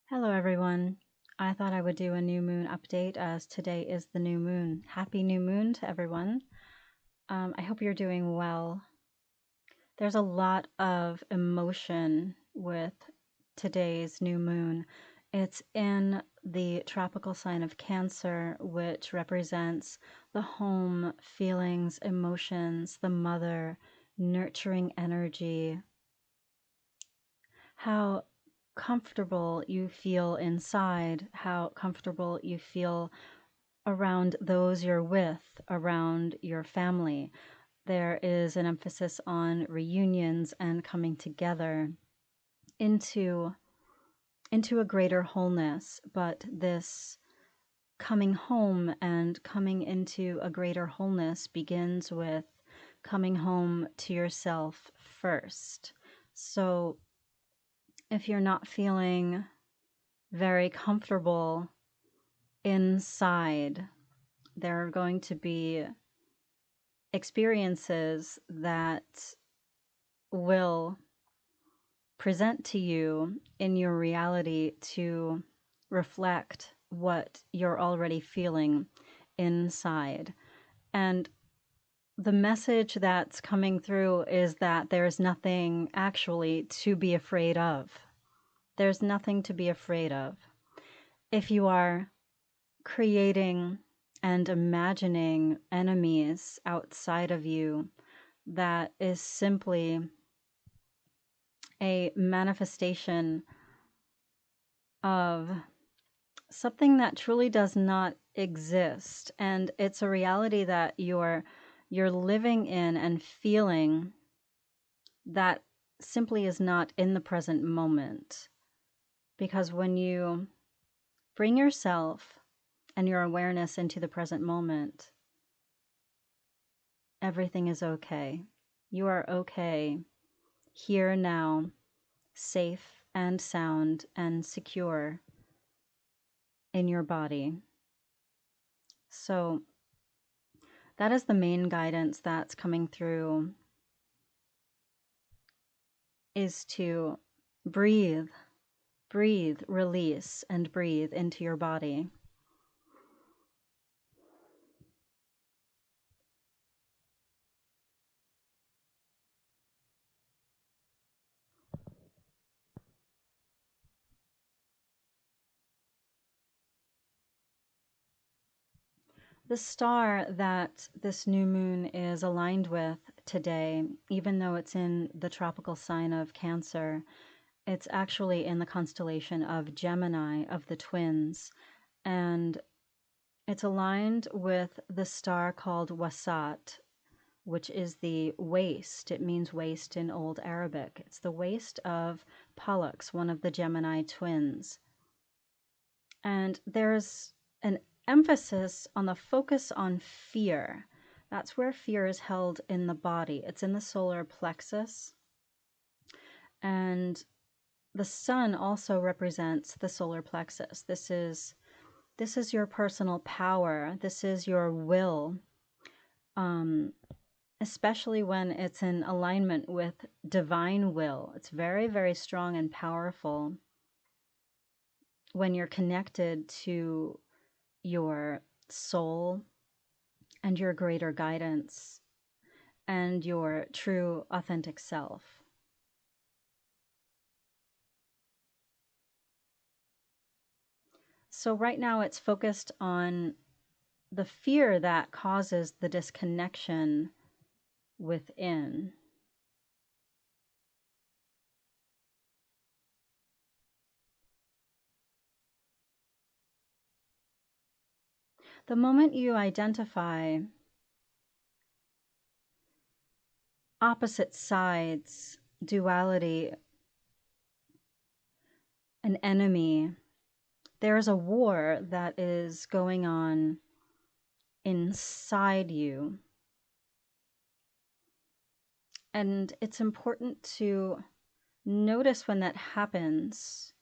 Hello, everyone. I thought I would do a new moon update as today is the new moon. Happy new moon to everyone. I hope you're doing well. There's a lot of emotion with today's new moon. It's in the tropical sign of Cancer, which represents the home, feelings, emotions, the mother, nurturing energy, how comfortable you feel inside, how comfortable you feel around those you're with, around your family. There is an emphasis on reunions and coming together into a greater wholeness, but this coming home and coming into a greater wholeness begins with coming home to yourself first. So if you're not feeling very comfortable inside, there are going to be experiences that will present to you in your reality to reflect what you're already feeling inside. And the message that's coming through is that there's nothing actually to be afraid of. There's nothing to be afraid of. If you are creating and imagining enemies outside of you, that is simply a manifestation of something that truly does not exist. And it's a reality that you're living in and feeling that simply is not in the present moment. Because when you bring yourself and your awareness into the present moment, everything is okay. You are okay here now, safe and sound and secure in your body. So that is the main guidance that's coming through, is to breathe, release, and breathe into your body. The star that this new moon is aligned with today, even though it's in the tropical sign of Cancer, it's actually in the constellation of Gemini, of the twins. And it's aligned with the star called Wasat, which is the waist. It means waist in Old Arabic. It's the waist of Pollux, one of the Gemini twins. And there's an emphasis on the focus on fear. That's where fear is held in the body. It's in the solar plexus. And the sun also represents the solar plexus. This is your personal power. This is your will. Especially when it's in alignment with divine will. It's very, very strong and powerful when you're connected to your soul and your greater guidance and your true, authentic self. So right now it's focused on the fear that causes the disconnection within. The moment you identify opposite sides, duality, an enemy, there's a war that is going on inside you. And it's important to notice when that happens,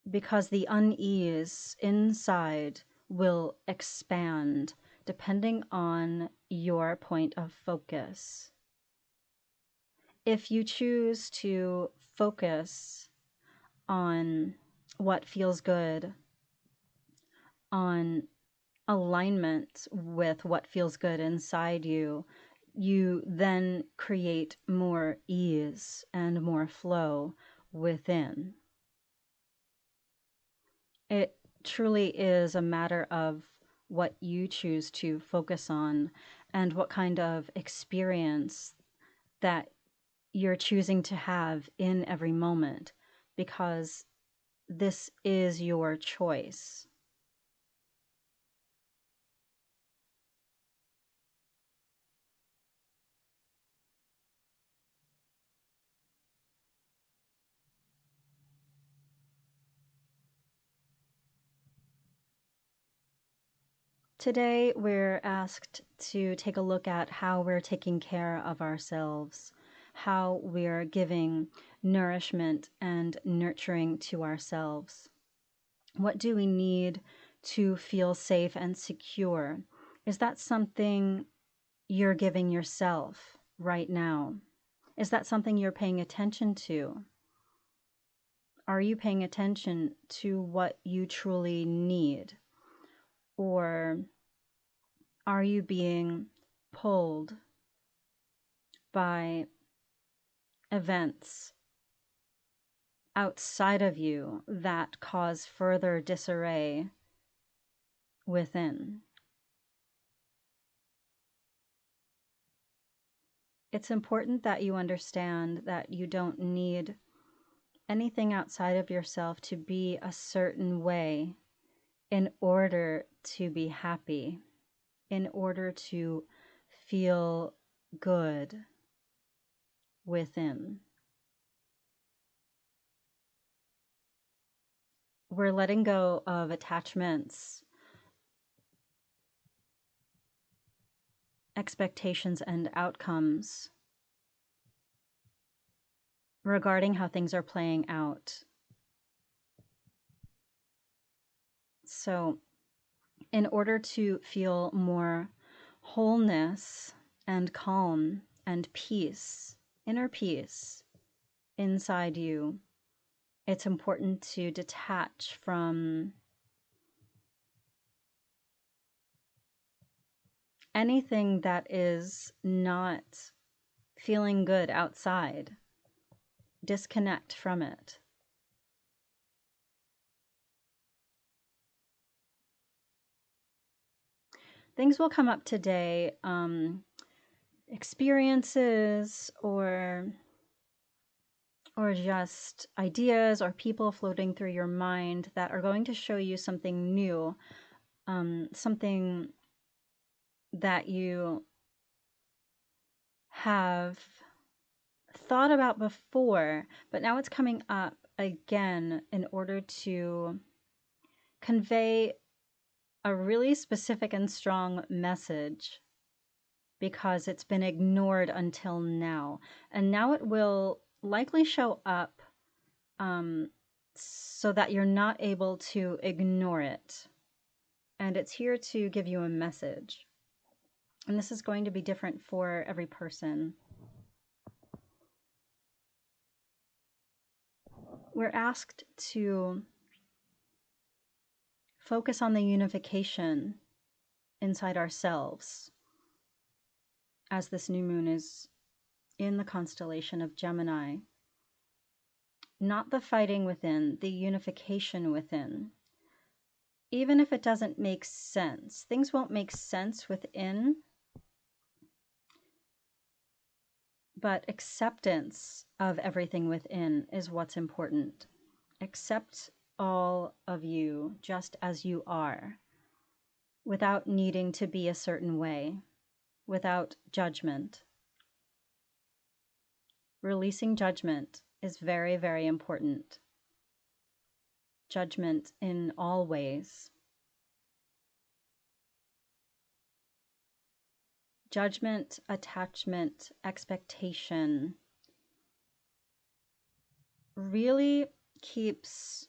because the unease inside will expand depending on your point of focus. If you choose to focus on what feels good on alignment with what feels good inside you, you then create more ease and more flow within. It truly is a matter of what you choose to focus on and what kind of experience that you're choosing to have in every moment, because this is your choice. Today, we're asked to take a look at how we're taking care of ourselves, how we're giving nourishment and nurturing to ourselves. What do we need to feel safe and secure? Is that something you're giving yourself right now? Is that something you're paying attention to? Are you paying attention to what you truly need? Or are you being pulled by events outside of you that cause further disarray within? It's important that you understand that you don't need anything outside of yourself to be a certain way in order to be happy, in order to feel good within. We're letting go of attachments, expectations, and outcomes regarding how things are playing out. So, in order to feel more wholeness and calm and peace, inner peace inside you, it's important to detach from anything that is not feeling good outside. Disconnect from it. Things will come up today, experiences or just ideas or people floating through your mind that are going to show you something new, something that you have thought about before, but now it's coming up again in order to convey a really specific and strong message, because it's been ignored until now. And now it will likely show up so that you're not able to ignore it. And it's here to give you a message. And this is going to be different for every person. We're asked to focus on the unification inside ourselves as this new moon is in the constellation of Gemini. Not the fighting within, the unification within. Even if it doesn't make sense, things won't make sense within, but acceptance of everything within is what's important. Accept all of you just as you are, without needing to be a certain way, without judgment. Releasing judgment is very, very important. Judgment in all ways. Judgment, attachment, expectation really keeps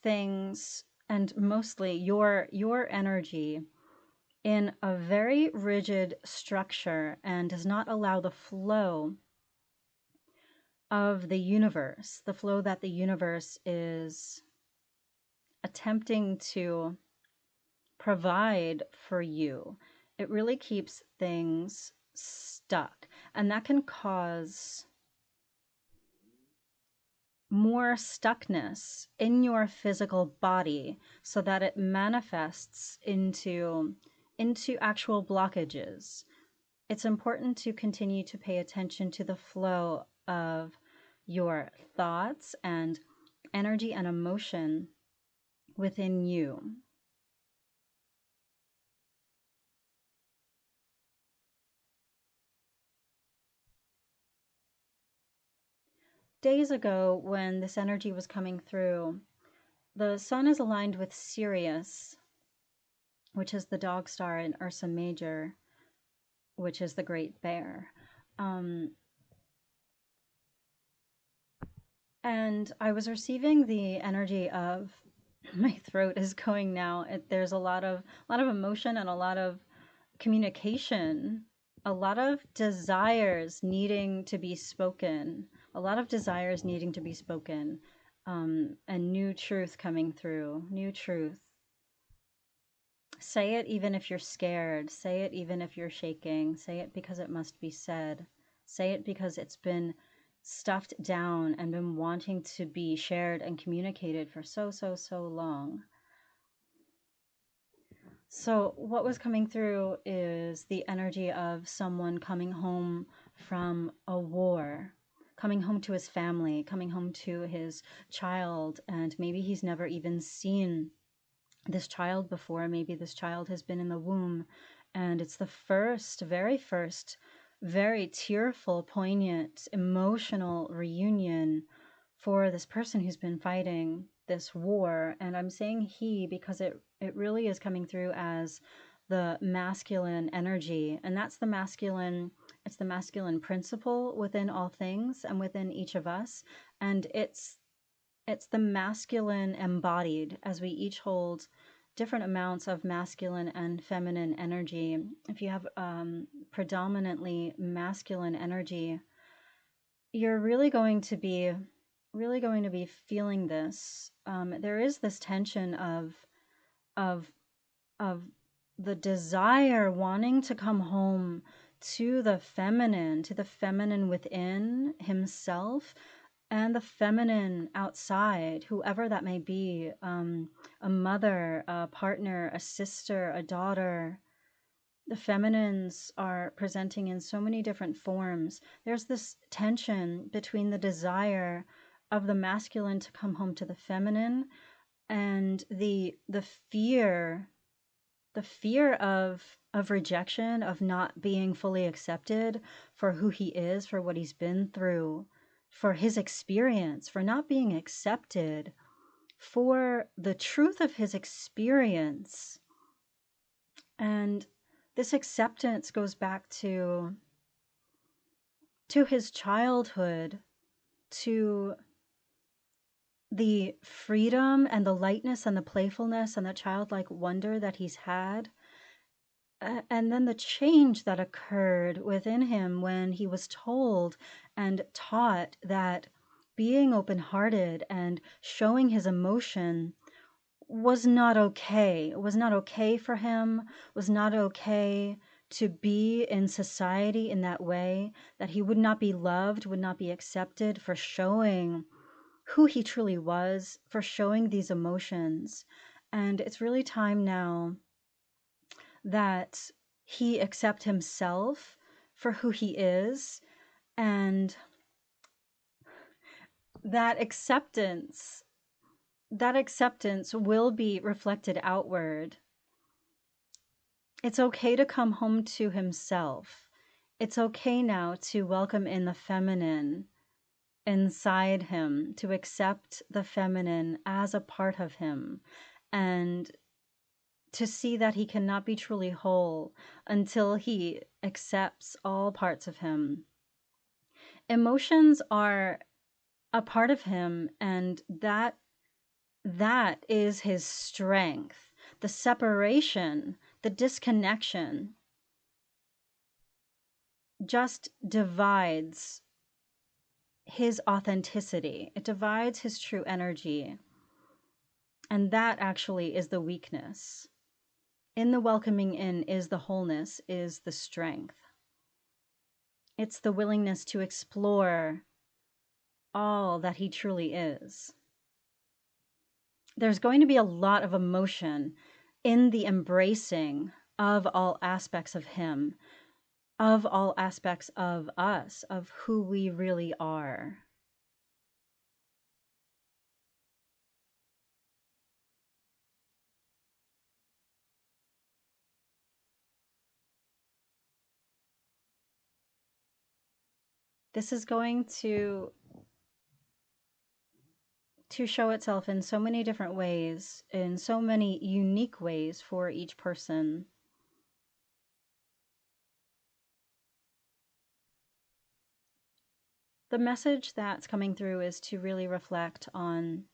things, and mostly your energy, in a very rigid structure and does not allow the flow of the universe, the flow that the universe is attempting to provide for you. It really keeps things stuck, and that can cause more stuckness in your physical body so that it manifests into actual blockages. It's important to continue to pay attention to the flow of your thoughts and energy and emotion within you. Days ago, when this energy was coming through, the sun is aligned with Sirius, which is the dog star in Ursa Major, which is the great bear. Um, and I was receiving the energy of my throat is going now. There's a lot of emotion and a lot of communication, a lot of desires needing to be spoken, a lot of desires needing to be spoken, and new truth coming through, new truth. Say it even if you're scared. Say it even if you're shaking. Say it because it must be said. Say it because it's been stuffed down and been wanting to be shared and communicated for so, so, so long. So, what was coming through is the energy of someone coming home from a war, coming home to his family, coming home to his child, and maybe he's never even seen this child before. Maybe this child has been in the womb, and it's the first, very first, very tearful, poignant, emotional reunion for this person who's been fighting this war. And I'm saying he because it really is coming through as the masculine energy, and that's the masculine, it's the masculine principle within all things and within each of us. And it's the masculine embodied, as we each hold different amounts of masculine and feminine energy. If you have predominantly masculine energy, you're really going to be feeling this. There is this tension of of the desire wanting to come home to the feminine within himself, and the feminine outside, whoever that may be, a mother, a partner, a sister, a daughter. The feminines are presenting in so many different forms. There's this tension between the desire of the masculine to come home to the feminine, and the fear, the fear of rejection, of not being fully accepted for who he is, for what he's been through, for his experience, for not being accepted for the truth of his experience. And this acceptance goes back to his childhood, to the freedom and the lightness and the playfulness and the childlike wonder that he's had. And then the change that occurred within him when he was told and taught that being open hearted and showing his emotion was not okay. It was not okay for him, was not okay to be in society in that way, that he would not be loved, would not be accepted for showing who he truly was, for showing these emotions. And it's really time now that he accept himself for who he is, and that acceptance that acceptance will be reflected outward. It's okay to come home to himself. It's okay now to welcome in the feminine inside him, to accept the feminine as a part of him, and to see that he cannot be truly whole until he accepts all parts of him. Emotions are a part of him, and that is his strength. The separation, the disconnection just divides his authenticity. It divides his true energy. And that actually is the weakness. In the welcoming in is the wholeness, is the strength. It's the willingness to explore all that he truly is. There's going to be a lot of emotion in the embracing of all aspects of him, of all aspects of us, of who we really are. This is going to show itself in so many different ways, in so many unique ways for each person. The message that's coming through is to really reflect on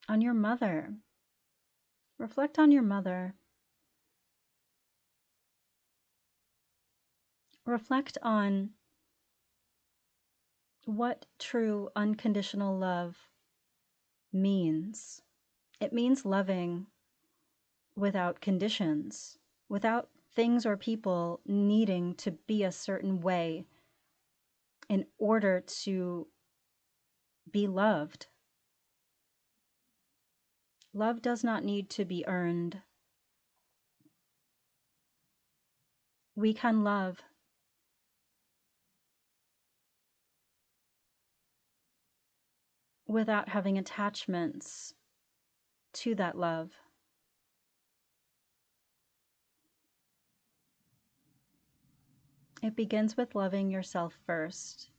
your mother. Reflect on your mother. Reflect on what true unconditional love means. It means loving without conditions, without things or people needing to be a certain way in order to be loved. Love does not need to be earned. We can love without having attachments to that love. It begins with loving yourself first,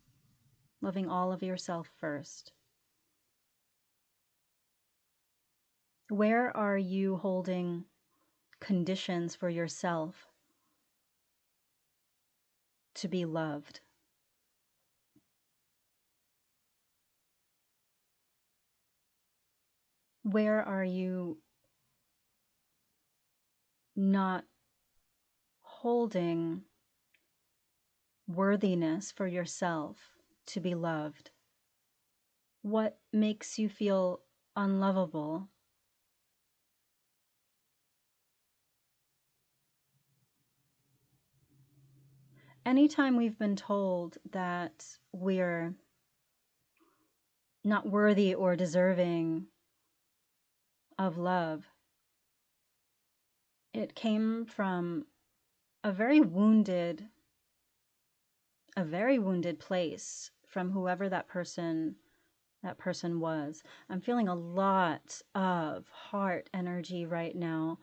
loving all of yourself first. Where are you holding conditions for yourself to be loved? Where are you not holding worthiness for yourself to be loved? What makes you feel unlovable? Anytime we've been told that we're not worthy or deserving of love, it came from a very wounded place from whoever that person was. I'm feeling a lot of heart energy right now.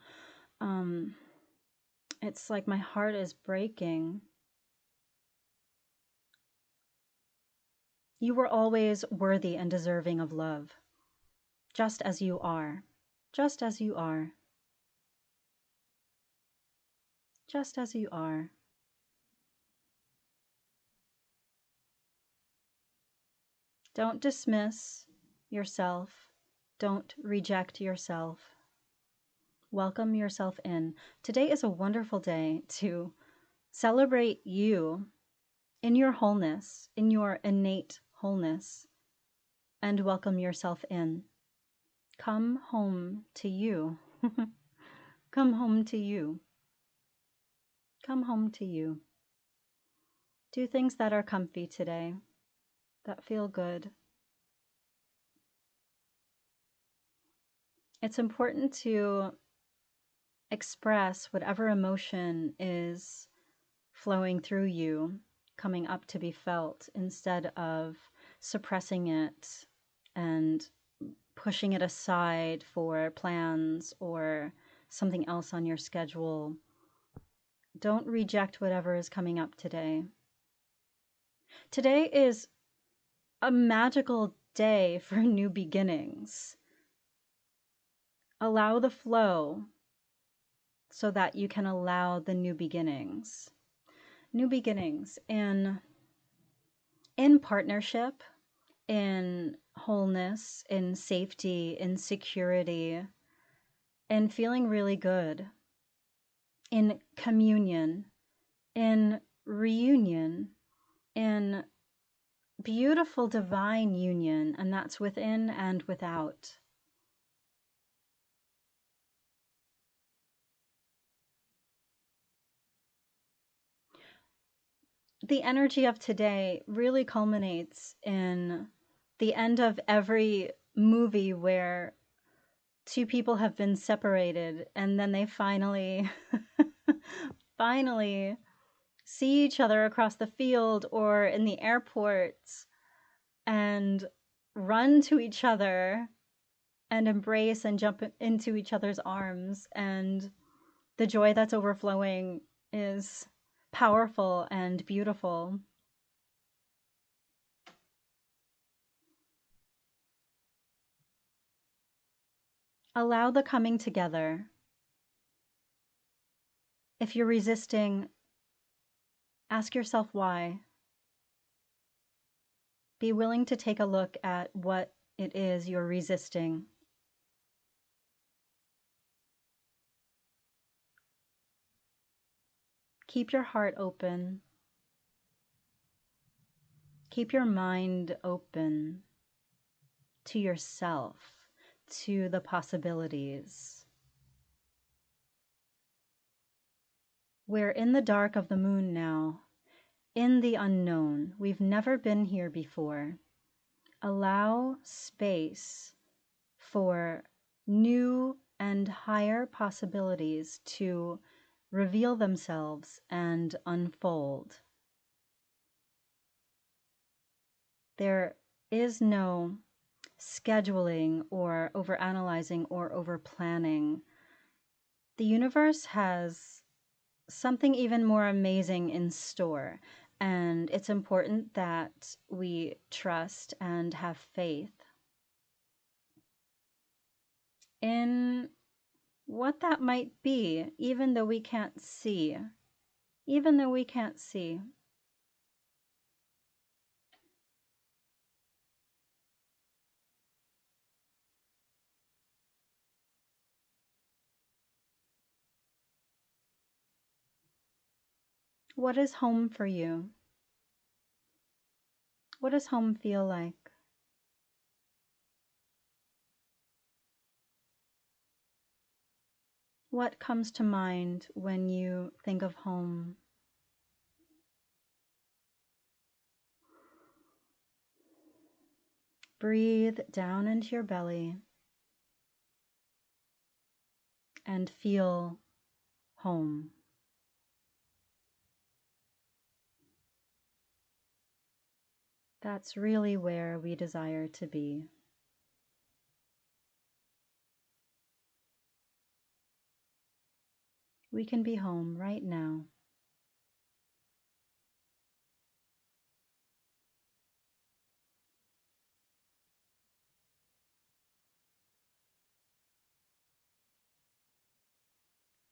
It's like my heart is breaking. You were always worthy and deserving of love, just as you are, just as you are, just as you are. Don't dismiss yourself. Don't reject yourself. Welcome yourself in. Today is a wonderful day to celebrate you in your wholeness, in your innate wholeness, and welcome yourself in. Come home to you. Come home to you. Come home to you. Do things that are comfy today, that feel good. It's important to express whatever emotion is flowing through you, coming up to be felt, instead of suppressing it and pushing it aside for plans or something else on your schedule. Don't reject whatever is coming up today. Today is a magical day for new beginnings. Allow the flow so that you can allow the new beginnings. New beginnings in partnership, in wholeness, in safety, in security, in feeling really good, in communion, in reunion, in beautiful divine union, and that's within and without. The energy of today really culminates in the end of every movie where two people have been separated and then they finally finally see each other across the field or in the airport and run to each other and embrace and jump into each other's arms, and the joy that's overflowing is powerful and beautiful. Allow the coming together. If you're resisting, ask yourself why. Be willing to take a look at what it is you're resisting. Keep your heart open. Keep your mind open to yourself, to the possibilities. We're in the dark of the moon now, in the unknown. We've never been here before. Allow space for new and higher possibilities to reveal themselves and unfold. There is no scheduling or overanalyzing or overplanning. The universe has something even more amazing in store, and it's important that we trust and have faith in what that might be, even though we can't see. Even though we can't see. What is home for you? What does home feel like? What comes to mind when you think of home? Breathe down into your belly and feel home. That's really where we desire to be. We can be home right now.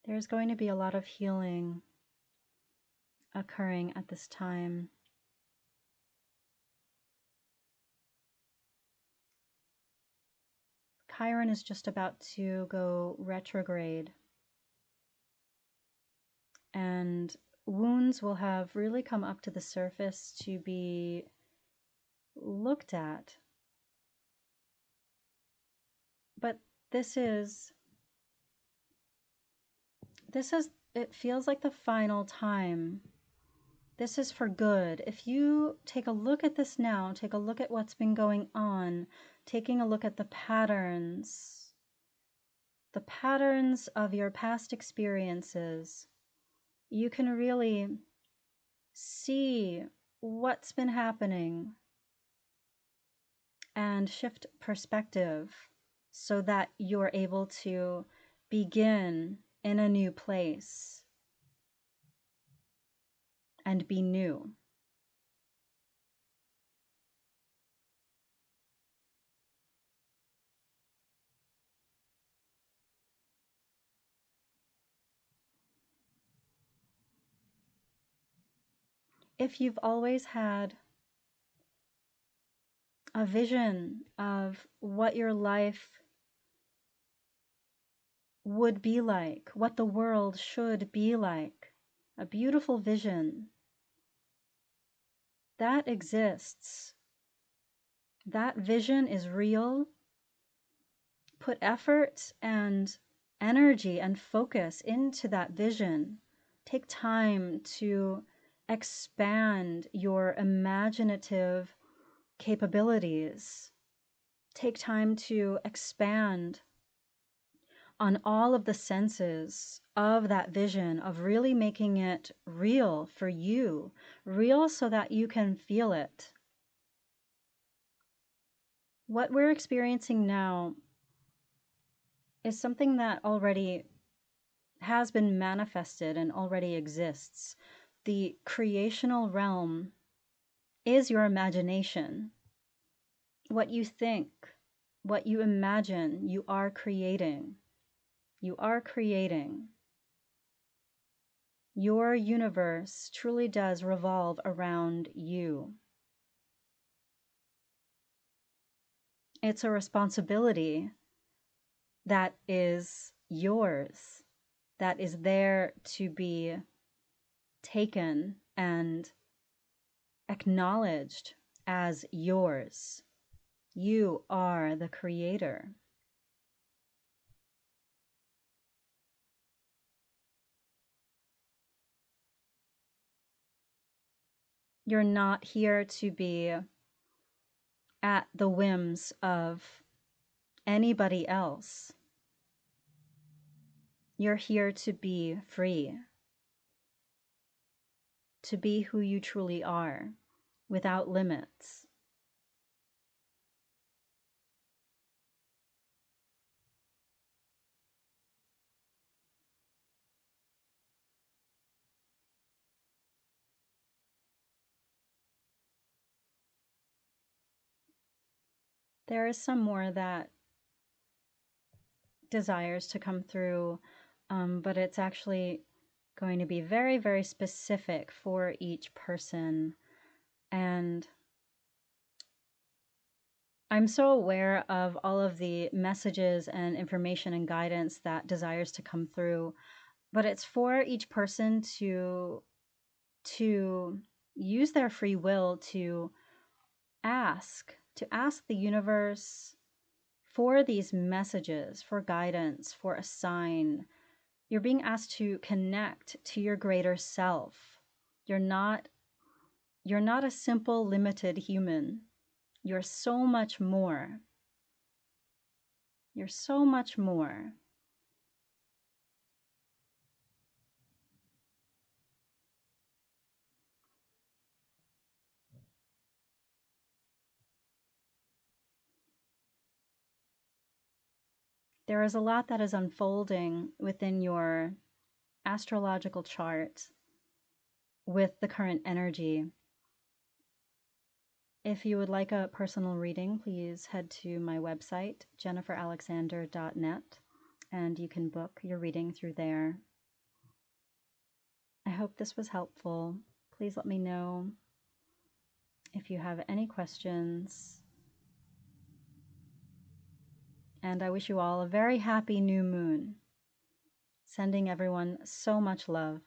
There's going to be a lot of healing occurring at this time. Chiron is just about to go retrograde, and wounds will have really come up to the surface to be looked at. But this is, it feels like the final time. This is for good. If you take a look at this now, take a look at what's been going on, taking a look at the patterns of your past experiences, you can really see what's been happening and shift perspective so that you're able to begin in a new place and be new. If you've always had a vision of what your life would be like, what the world should be like, a beautiful vision, that exists. That vision is real. Put effort and energy and focus into that vision. Take time to expand your imaginative capabilities. Take time to expand on all of the senses of that vision, of really making it real for you, real so that you can feel it. What we're experiencing now is something that already has been manifested and already exists. The creational realm is your imagination. What you think, what you imagine, you are creating. You are creating. Your universe truly does revolve around you. It's a responsibility that is yours, that is there to be taken and acknowledged as yours. You are the creator. You're not here to be at the whims of anybody else. You're here to be free, to be who you truly are, without limits. There is some more that desires to come through, but it's actually going to be very, very specific for each person. And I'm so aware of all of the messages and information and guidance that desires to come through, but it's for each person to use their free will to ask the universe for these messages, for guidance, for a sign. You're being asked to connect to your greater self. You're not a simple limited human. You're so much more. You're so much more. There is a lot that is unfolding within your astrological chart with the current energy. If you would like a personal reading, please head to my website, jenniferalexander.net, and you can book your reading through there. I hope this was helpful. Please let me know if you have any questions. And I wish you all a very happy new moon. Sending everyone so much love.